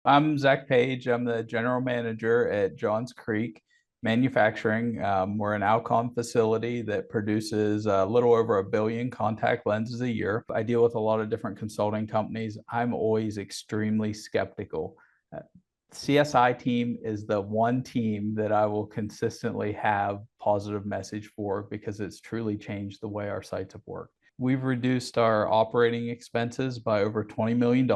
I'm Zach Paige. I'm the general manager at Johns Creek Manufacturing. We're an Alcon facility that produces a little over 1 billion contact lenses a year. I deal with a lot of different consulting companies. I'm always extremely skeptical. CSI team is the one team that I will consistently have positive message for because it's truly changed the way our sites have worked. We've reduced our operating expenses by over $20 million.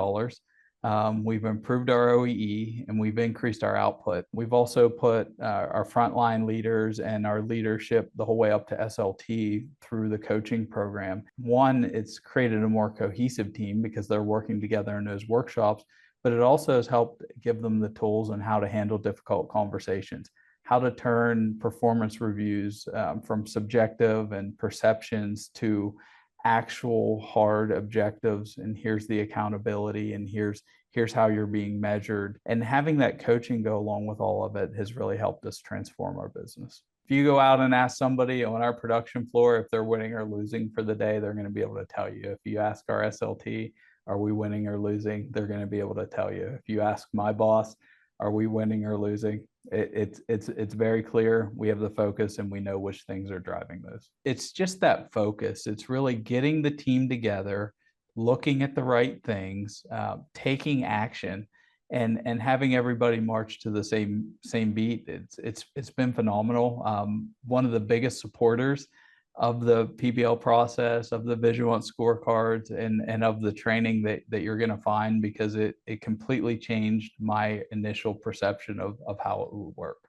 We've improved our OEE and we've increased our output. We've also put our frontline leaders and our leadership the whole way up to SLT through the coaching program. One, it's created a more cohesive team because they're working together in those workshops, but it also has helped give them the tools on how to handle difficult conversations, how to turn performance reviews from subjective and perceptions to actual hard objectives, and here's the accountability, and here's how you're being measured. And having that coaching go along with all of it has really helped us transform our business. If you go out and ask somebody on our production floor if they're winning or losing for the day, they're going to be able to tell you. If you ask our SLT, are we winning or losing, they're going to be able to tell you. If you ask my boss, are we winning or losing, it's very clear. We have the focus and we know which things are driving those. It's just that focus. It's really getting the team together, looking at the right things, taking action, and having everybody march to the same beat. It's been phenomenal. One of the biggest supporters of the PBL process, of the Vigilant scorecards, and of the training that you're going to find, because it completely changed my initial perception of how it would work.